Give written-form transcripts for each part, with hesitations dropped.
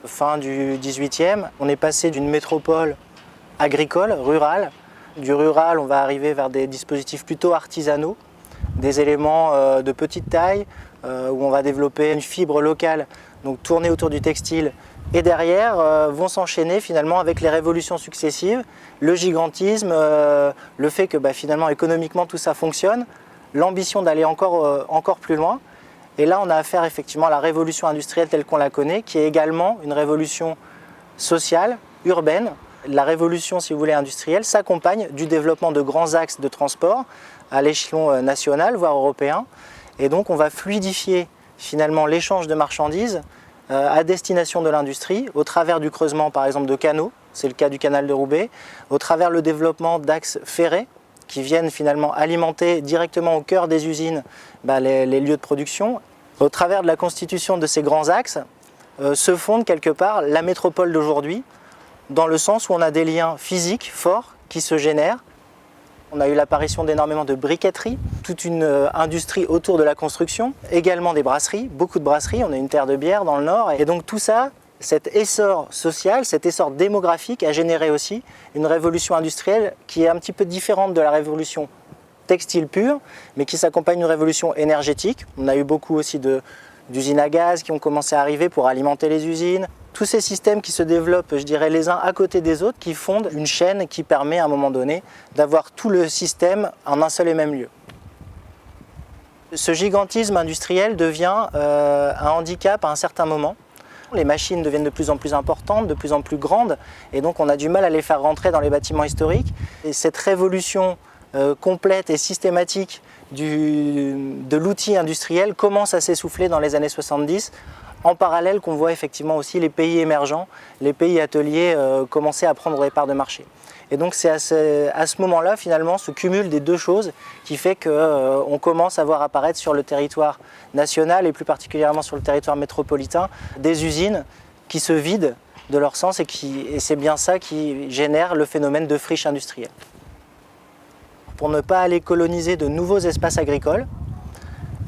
fin du XVIIIe. On est passé d'une métropole agricole, rurale. Du rural, on va arriver vers des dispositifs plutôt artisanaux, des éléments de petite taille, où on va développer une fibre locale, donc tournée autour du textile. Et derrière vont s'enchaîner finalement avec les révolutions successives, le gigantisme, le fait que finalement économiquement tout ça fonctionne, l'ambition d'aller encore plus loin. Et là on a affaire effectivement à la révolution industrielle telle qu'on la connaît, qui est également une révolution sociale, urbaine. La révolution, si vous voulez, industrielle s'accompagne du développement de grands axes de transport à l'échelon national, voire européen. Et donc on va fluidifier finalement l'échange de marchandises à destination de l'industrie, au travers du creusement par exemple de canaux, c'est le cas du canal de Roubaix, au travers le développement d'axes ferrés qui viennent finalement alimenter directement au cœur des usines les lieux de production. Au travers de la constitution de ces grands axes se fonde quelque part la métropole d'aujourd'hui, dans le sens où on a des liens physiques forts qui se génèrent. On a eu l'apparition d'énormément de briqueteries, toute une industrie autour de la construction, également des brasseries, beaucoup de brasseries, on a une terre de bière dans le nord. Et donc tout ça, cet essor social, cet essor démographique a généré aussi une révolution industrielle qui est un petit peu différente de la révolution textile pure, mais qui s'accompagne d'une révolution énergétique. On a eu beaucoup aussi d'usines à gaz qui ont commencé à arriver pour alimenter les usines. Tous ces systèmes qui se développent, je dirais, les uns à côté des autres, qui fondent une chaîne qui permet à un moment donné d'avoir tout le système en un seul et même lieu. Ce gigantisme industriel devient un handicap à un certain moment. Les machines deviennent de plus en plus importantes, de plus en plus grandes, et donc on a du mal à les faire rentrer dans les bâtiments historiques. Et cette révolution complète et systématique de l'outil industriel commence à s'essouffler dans les années 70, en parallèle qu'on voit effectivement aussi les pays émergents, les pays ateliers commencer à prendre des parts de marché. Et donc c'est à ce moment-là finalement ce cumul des deux choses qui fait qu'on commence à voir apparaître sur le territoire national et plus particulièrement sur le territoire métropolitain des usines qui se vident de leur sens et c'est bien ça qui génère le phénomène de friche industrielle. Pour ne pas aller coloniser de nouveaux espaces agricoles,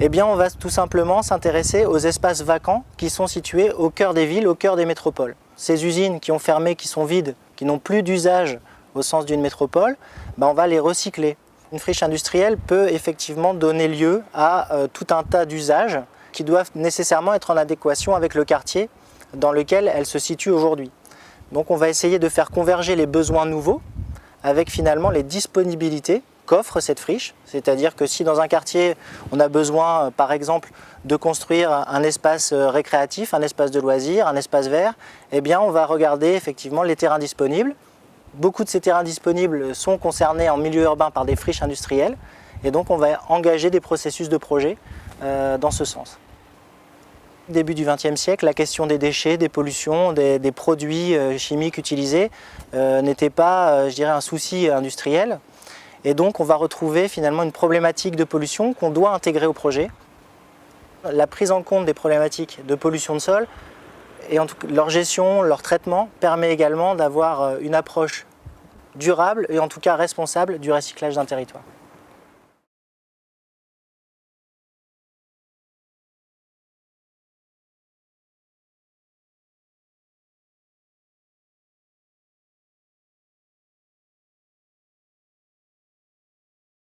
eh bien on va tout simplement s'intéresser aux espaces vacants qui sont situés au cœur des villes, au cœur des métropoles. Ces usines qui ont fermé, qui sont vides, qui n'ont plus d'usage au sens d'une métropole, on va les recycler. Une friche industrielle peut effectivement donner lieu à tout un tas d'usages qui doivent nécessairement être en adéquation avec le quartier dans lequel elle se situe aujourd'hui. Donc on va essayer de faire converger les besoins nouveaux avec finalement les disponibilités qu'offre cette friche, c'est-à-dire que si dans un quartier on a besoin par exemple de construire un espace récréatif, un espace de loisirs, un espace vert, eh bien on va regarder effectivement les terrains disponibles. Beaucoup de ces terrains disponibles sont concernés en milieu urbain par des friches industrielles et donc on va engager des processus de projet dans ce sens. Début du XXe siècle, la question des déchets, des pollutions, des produits chimiques utilisés n'était pas, je dirais, un souci industriel. Et donc on va retrouver finalement une problématique de pollution qu'on doit intégrer au projet. La prise en compte des problématiques de pollution de sol et en tout cas, leur gestion, leur traitement permet également d'avoir une approche durable et en tout cas responsable du recyclage d'un territoire.